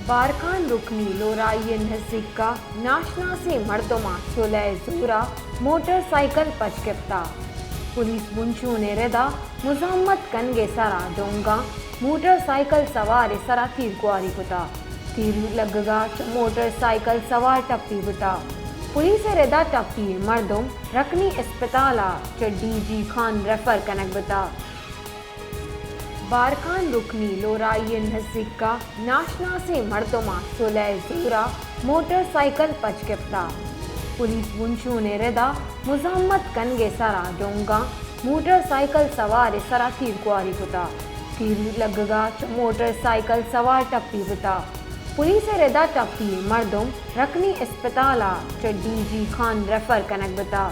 बारखान रुकनी लोराई नज़दीका नाशना से मर्दमा सुलह जोरा motorcycle पचकिफ्ता police बुंशू ने रेदा मुजम्मत कनगे सरा डोंगा मोटरसाइकिल सवार सरा तीर कुआरी कुता तीर लगगा मोटरसाइकिल सवार टप्पी बुता पुलिस रेदा टप्पी मर्दम रकनी अस्पताला चड्डी जी खान रेफर कनक बुता बारखान रुकनी लोराई नज़दीका नाशना से मर्दमा सुलह जोरा मोटरसाइकिल पचकिफ्ता पुलिस बुंशू ने रेदा मुजम्मत कनगे सरा डोंगा मोटरसाइकिल सवार सरा तीर कुआरी कुता तीर लगगा मोटरसाइकिल सवार टप्पी बुता पुलिस रेदा टप्पी मर्दम रकनी अस्पताला चड्डी जी खान रेफर कनक बुता